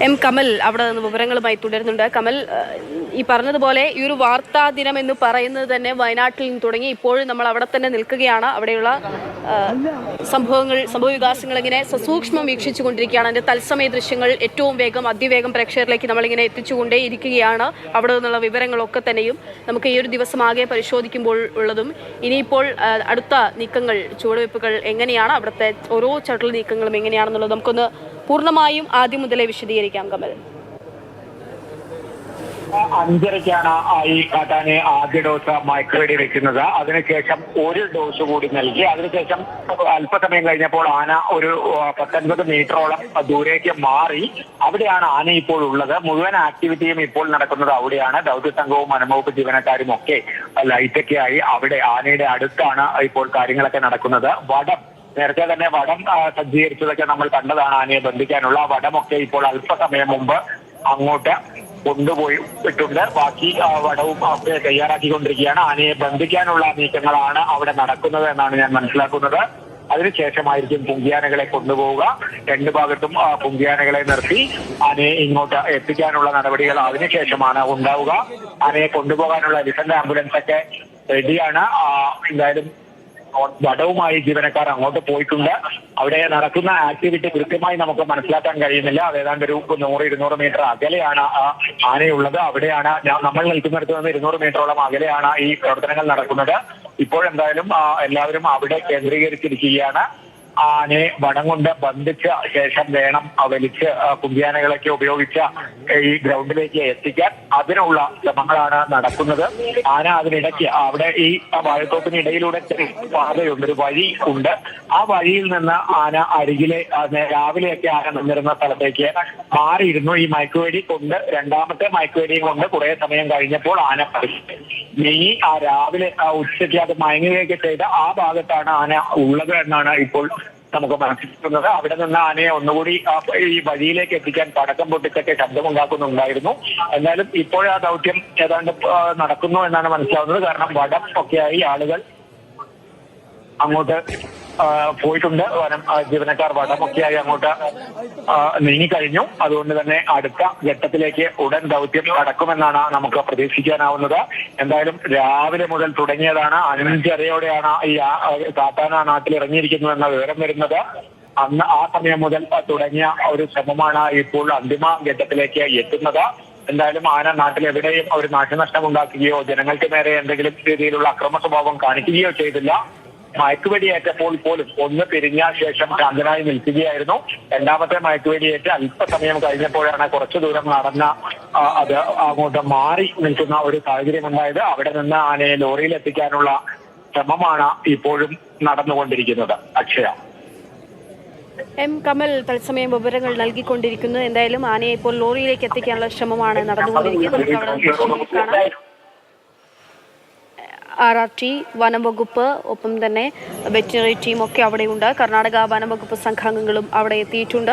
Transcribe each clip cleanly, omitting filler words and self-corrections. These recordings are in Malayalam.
എം കമൽ അവിടെ നിന്ന് വിവരങ്ങളുമായി തുടരുന്നുണ്ട്. കമൽ, ഈ പറഞ്ഞതുപോലെ ഈ ഒരു വാർത്താ ദിനം എന്ന് പറയുന്നത് തന്നെ വയനാട്ടിൽ നിന്ന് തുടങ്ങി ഇപ്പോഴും നമ്മൾ അവിടെ തന്നെ നിൽക്കുകയാണ്. അവിടെയുള്ള സംഭവ വികാസങ്ങൾ ഇങ്ങനെ സസൂക്ഷ്മം വീക്ഷിച്ചുകൊണ്ടിരിക്കുകയാണ്. അതിൻ്റെ തത്സമയ ദൃശ്യങ്ങൾ ഏറ്റവും വേഗം അതിവേഗം പ്രേക്ഷകരിലേക്ക് നമ്മളിങ്ങനെ എത്തിച്ചുകൊണ്ടേ ഇരിക്കുകയാണ്. അവിടെ നിന്നുള്ള വിവരങ്ങളൊക്കെ തന്നെയും നമുക്ക് ഈ ഒരു ദിവസം ആകെ പരിശോധിക്കുമ്പോൾ ഉള്ളതും ഇനിയിപ്പോൾ അടുത്ത നീക്കങ്ങൾ, ചുവടുവയ്പ്പുകൾ എങ്ങനെയാണ്, അവിടുത്തെ ഓരോ ചട്ടൽ നീക്കങ്ങളും എങ്ങനെയാണെന്നുള്ളത് നമുക്കൊന്ന് പൂർണ്ണമായും ആദ്യം മുതലേ വിശദീകരിക്കാം. കമൽ, 5:30ക്കാണ് ഈ കാട്ടാനെ ആദ്യ ഡോസ് മയക്കുവെടി വെക്കുന്നത്. അതിനുശേഷം ഒരു ഡോസ് കൂടി നൽകി. അതിനുശേഷം അല്പസമയം കഴിഞ്ഞപ്പോൾ ആന ഒരു 19 മീറ്ററോളം ദൂരേക്ക് മാറി. അവിടെയാണ് ആന ഇപ്പോൾ ഉള്ളത്. മുഴുവൻ ആക്ടിവിറ്റിയും ഇപ്പോൾ നടക്കുന്നത് അവിടെയാണ്. ദൗത്യ സംഘവും വനംവകുപ്പ് ജീവനക്കാരും ഒക്കെ ലൈറ്റൊക്കെ ആയി അവിടെ ആനയുടെ അടുത്താണ് ഇപ്പോൾ കാര്യങ്ങളൊക്കെ നടക്കുന്നത്. നേരത്തെ തന്നെ വടം സജ്ജീകരിച്ചതൊക്കെ നമ്മൾ കണ്ടതാണ്. ആനയെ ബന്ധിക്കാനുള്ള വടമൊക്കെ ഇപ്പോൾ അല്പസമയം മുമ്പ് അങ്ങോട്ട് കൊണ്ടുപോയി ഇട്ടുണ്ട്. ബാക്കി വടവും ഒക്കെ തയ്യാറാക്കിക്കൊണ്ടിരിക്കുകയാണ്. ആനയെ ബന്ധിക്കാനുള്ള നീക്കങ്ങളാണ് അവിടെ നടക്കുന്നത് എന്നാണ് ഞാൻ മനസ്സിലാക്കുന്നത്. അതിനുശേഷമായിരിക്കും പുങ്കിയാനകളെ കൊണ്ടുപോവുക. രണ്ട് ഭാഗത്തും പുങ്കിയാനകളെ നിർത്തി ആനയെ ഇങ്ങോട്ട് എത്തിക്കാനുള്ള നടപടികൾ അതിനുശേഷമാണ് ഉണ്ടാവുക. ആനയെ കൊണ്ടുപോകാനുള്ള എലിഫന്റ് ആംബുലൻസ് ഒക്കെ റെഡിയാണ്. എന്തായാലും വടവുമായി ജീവനക്കാർ അങ്ങോട്ട് പോയിട്ടുണ്ട്. അവിടെ നടക്കുന്ന ആക്ടിവിറ്റി കൃത്യമായി നമുക്ക് മനസ്സിലാക്കാൻ കഴിയുന്നില്ല. അത് ഏതാണ്ട് ഒരു 100-200 മീറ്റർ അകലെയാണ് ആനയുള്ളത്. അവിടെയാണ് നമ്മൾ നിൽക്കുന്നിടത്ത് നിന്ന് 200 മീറ്ററോളം അകലെയാണ് ഈ പ്രവർത്തനങ്ങൾ നടക്കുന്നത്. ഇപ്പോഴെന്തായാലും എല്ലാവരും അവിടെ കേന്ദ്രീകരിച്ചിരിക്കുകയാണ്. ആനയെ വടം കൊണ്ട് ബന്ധിച്ച ശേഷം വേണം വലിച്ച് കുമ്പിയാനകളൊക്കെ ഉപയോഗിച്ച് ഈ ഗ്രൗണ്ടിലേക്ക് എത്തിക്കാൻ. അതിനുള്ള ശ്രമങ്ങളാണ് നടക്കുന്നത്. ആന അതിനിടയ്ക്ക് അവിടെ ഈ വാഴത്തോപ്പിനിടയിലൂടെ പാതയുണ്ട്, ഒരു വഴി ഉണ്ട്. ആ വഴിയിൽ നിന്ന് ആന അരികിലെ രാവിലെയൊക്കെ ആന നിന്നിരുന്ന സ്ഥലത്തേക്ക് മാറിയിരുന്നു. ഈ മയക്കുവെടി കൊണ്ട്, രണ്ടാമത്തെ മയക്കുവെടിയും കൊണ്ട് കുറെ സമയം കഴിഞ്ഞപ്പോൾ ആന നീങ്ങി രാവിലെ ഉച്ചയ്ക്ക് അത് മയങ്ങുകയൊക്കെ ചെയ്ത ആ ഭാഗത്താണ് ആന ഉള്ളത് എന്നാണ് ഇപ്പോൾ നമുക്ക് മനസ്സിലാക്കുന്നത്. അവിടെ നിന്ന് ആനയെ ഒന്നുകൂടി ഈ വഴിയിലേക്ക് എത്തിക്കാൻ പടക്കം പൊട്ടിച്ചൊക്കെ ശബ്ദമുണ്ടാക്കുന്നുണ്ടായിരുന്നു. എന്നാലും ഇപ്പോഴാ ദൗത്യം ഏതാണ്ട് നടക്കുന്നു എന്നാണ് മനസ്സിലാവുന്നത്. കാരണം വടം ഒക്കെയായി ആളുകൾ അങ്ങോട്ട് പോയിട്ടുണ്ട്. വനം ജീവനക്കാർ വടമൊക്കെയായി അങ്ങോട്ട് നീങ്ങിക്കഴിഞ്ഞു. അതുകൊണ്ട് തന്നെ അടുത്ത ഘട്ടത്തിലേക്ക് ഉടൻ ദൗത്യം നടക്കുമെന്നാണ് നമുക്ക് പ്രതീക്ഷിക്കാനാവുന്നത്. എന്തായാലും രാവിലെ മുതൽ തുടങ്ങിയതാണ്. 5:30യോടെയാണ് ഈ കാട്ടാന നാട്ടിൽ ഇറങ്ങിയിരിക്കുന്നുവെന്ന വിവരം വരുന്നത്. അന്ന് ആ സമയം മുതൽ തുടങ്ങിയ ഒരു ശ്രമമാണ് ഇപ്പോൾ അന്തിമ ഘട്ടത്തിലേക്ക് എത്തുന്നത്. എന്തായാലും ആന നാട്ടിലെവിടെയും ഒരു നാശനഷ്ടം ഉണ്ടാക്കുകയോ ജനങ്ങൾക്ക് നേരെ എന്തെങ്കിലും രീതിയിലുള്ള അക്രമ സ്വഭാവം കാണിക്കുകയോ ചെയ്തില്ല. മയക്കുവെടിയേറ്റപ്പോൾ പോലും ഒന്ന് പിരിഞ്ഞ ശേഷം ശാന്തനായി നിൽക്കുകയായിരുന്നു. രണ്ടാമത്തെ മയക്കുവെടിയേറ്റ് അല്പസമയം കഴിഞ്ഞപ്പോഴാണ് കുറച്ചു ദൂരം നടന്ന അത് അങ്ങോട്ട് മാറി നിൽക്കുന്ന ഒരു സാഹചര്യം ഉണ്ടായത്. അവിടെ നിന്ന് ആനയെ ലോറിയിൽ എത്തിക്കാനുള്ള ശ്രമമാണ് ഇപ്പോഴും നടന്നുകൊണ്ടിരിക്കുന്നത്. അക്ഷയ. എം കമൽ തത്സമയം വിവരങ്ങൾ നൽകിക്കൊണ്ടിരിക്കുന്നു. എന്തായാലും ആനയെ ഇപ്പോൾ ലോറിയിലേക്ക് എത്തിക്കാനുള്ള ശ്രമമാണ് നടന്നുകൊണ്ടിരിക്കുന്നത്. RRT, വനംവകുപ്പ്, ഒപ്പം തന്നെ വെറ്റിനറി ടീമൊക്കെ അവിടെയുണ്ട്. കർണാടക വനംവകുപ്പ് സംഘാംഗങ്ങളും അവിടെ എത്തിയിട്ടുണ്ട്.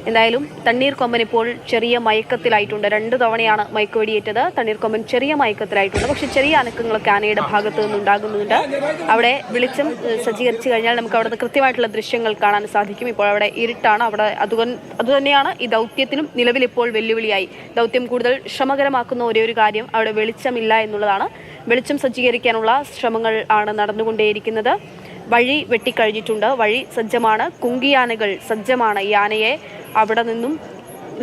എന്തായാലും തണ്ണീർക്കൊമ്പൻ ഇപ്പോൾ ചെറിയ മയക്കത്തിലായിട്ടുണ്ട്. 2 തവണയാണ് മയക്കുവെടിയേറ്റത്. തണ്ണീർക്കൊമ്പൻ ചെറിയ മയക്കത്തിലായിട്ടുണ്ട്. പക്ഷെ ചെറിയ അനക്കങ്ങളൊക്കെ ആനയുടെ ഭാഗത്ത് നിന്നുണ്ടാകുന്നുണ്ട്. അവിടെ വെളിച്ചം സജ്ജീകരിച്ചു കഴിഞ്ഞാൽ നമുക്ക് അവിടെ നിന്ന് കൃത്യമായിട്ടുള്ള ദൃശ്യങ്ങൾ കാണാൻ സാധിക്കും. ഇപ്പോൾ അവിടെ ഇരുട്ടാണ്. അവിടെ അതുതന്നെയാണ് ഈ ദൗത്യത്തിനും നിലവിലിപ്പോൾ വെല്ലുവിളിയായി. ദൗത്യം കൂടുതൽ ശ്രമകരമാക്കുന്ന ഒരേ ഒരു കാര്യം അവിടെ വെളിച്ചമില്ല എന്നുള്ളതാണ്. വെളിച്ചം സജ്ജീകരിക്കാനുള്ള ശ്രമങ്ങൾ ആണ് നടന്നുകൊണ്ടേയിരിക്കുന്നത്. വഴി വെട്ടിക്കഴിഞ്ഞിട്ടുണ്ട്. വഴി സജ്ജമാണ്. കുങ്കിയാനകൾ സജ്ജമാണ്. ഈ ആനയെ അവിടെ നിന്നും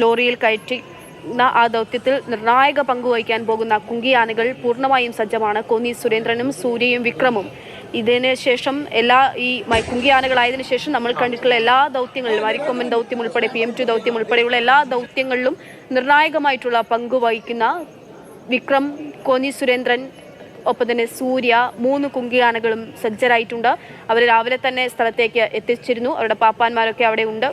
ലോറിയിൽ കയറ്റുന്ന ആ ദൗത്യത്തിൽ നിർണായക പങ്കുവഹിക്കാൻ പോകുന്ന കുങ്കിയാനകൾ പൂർണ്ണമായും സജ്ജമാണ്. കോന്നി സുരേന്ദ്രനും സൂര്യയും വിക്രമും. ഇതിന് ശേഷം ഈ കുങ്കിയാനകളായതിനു ശേഷം നമ്മൾ കണ്ടിട്ടുള്ള എല്ലാ ദൗത്യങ്ങളിലും, അരിക്കൊമ്പൻ ദൗത്യം ഉൾപ്പെടെ PM2 ദൗത്യം ഉൾപ്പെടെയുള്ള എല്ലാ ദൗത്യങ്ങളിലും നിർണായകമായിട്ടുള്ള പങ്കുവഹിക്കുന്ന വിക്രം, കോന്നി സുരേന്ദ്രൻ, ഒപ്പം തന്നെ സൂര്യ, 3 കുങ്കിയാനകളും സജ്ജരായിട്ടുണ്ട്. അവർ രാവിലെ തന്നെ സ്ഥലത്തേക്ക് എത്തിച്ചിരുന്നു. അവരുടെ പാപ്പാന്മാരൊക്കെ അവിടെ ഉണ്ട്.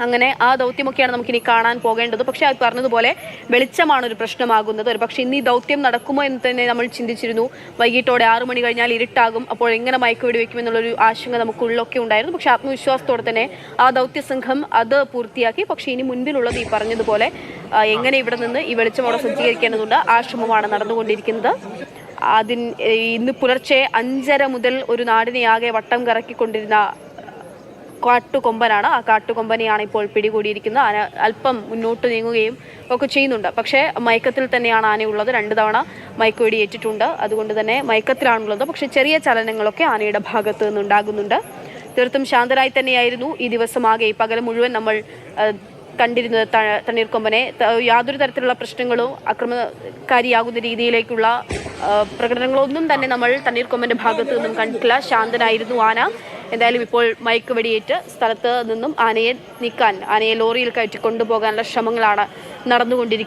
അങ്ങനെ ആ ദൗത്യമൊക്കെയാണ് നമുക്കിനി കാണാൻ പോകേണ്ടത്. പക്ഷേ അത് പറഞ്ഞതുപോലെ വെളിച്ചമാണ് ഒരു പ്രശ്നമാകുന്നത്. ഒരു പക്ഷേ ഇന്ന് ഈ ദൗത്യം നടക്കുമോ എന്ന് തന്നെ നമ്മൾ ചിന്തിച്ചിരുന്നു. വൈകിട്ടോടെ 6 മണി കഴിഞ്ഞാൽ ഇരുട്ടാകും. അപ്പോൾ എങ്ങനെ മയക്കുവെടി വയ്ക്കുമെന്നുള്ളൊരു ആശങ്ക നമുക്കുള്ളൊക്കെ ഉണ്ടായിരുന്നു. പക്ഷേ ആത്മവിശ്വാസത്തോടെ തന്നെ ആ ദൗത്യ സംഘം അത് പൂർത്തിയാക്കി. പക്ഷേ ഇനി മുൻപിലുള്ളത് ഈ പറഞ്ഞതുപോലെ എങ്ങനെ ഇവിടെ നിന്ന് ഈ വെളിച്ചം അവിടെ സജ്ജീകരിക്കേണ്ടതുണ്ട്. ആ ശ്രമമാണ് നടന്നുകൊണ്ടിരിക്കുന്നത്. ഇന്ന് പുലർച്ചെ 5:30 മുതൽ ഒരു നാടിനെയാകെ വട്ടം കറക്കിക്കൊണ്ടിരുന്ന കാട്ടുകൊമ്പനാണ്. ആ കാട്ടുകൊമ്പനെയാണ് ഇപ്പോൾ പിടികൂടിയിരിക്കുന്നത്. ആന അല്പം മുന്നോട്ട് നീങ്ങുകയും ഒക്കെ ചെയ്യുന്നുണ്ട്. പക്ഷേ മയക്കത്തിൽ തന്നെയാണ് ആനയുള്ളത്. 2 തവണ മയക്കുവെടിയേറ്റിട്ടുണ്ട്. അതുകൊണ്ട് തന്നെ മയക്കത്തിലാണുള്ളത്. പക്ഷേ ചെറിയ ചലനങ്ങളൊക്കെ ആനയുടെ ഭാഗത്ത് നിന്നുണ്ടാകുന്നുണ്ട്. തീർത്തും ശാന്തനായി തന്നെയായിരുന്നു ഈ ദിവസമാകെ, ഈ പകൽ മുഴുവൻ നമ്മൾ കണ്ടിരുന്നത് തണ്ണീർക്കൊമ്പനെ. യാതൊരു തരത്തിലുള്ള പ്രശ്നങ്ങളോ അക്രമകാരിയാകുന്ന രീതിയിലേക്കുള്ള പ്രകടനങ്ങളൊന്നും തന്നെ നമ്മൾ തണ്ണീർക്കൊമ്പന്റെ ഭാഗത്ത് നിന്നും കണ്ടിട്ടില്ല. ശാന്തനായിരുന്നു ആന. എന്തായാലും ഇപ്പോൾ മയക്ക് വെടിയേറ്റ് സ്ഥലത്ത് നിന്നും ആനയെ നീക്കാൻ, ആനയെ ലോറിയിൽ കയറ്റി കൊണ്ടുപോകാനുള്ള ശ്രമങ്ങളാണ് നടന്നുകൊണ്ടിരിക്കുന്നത്.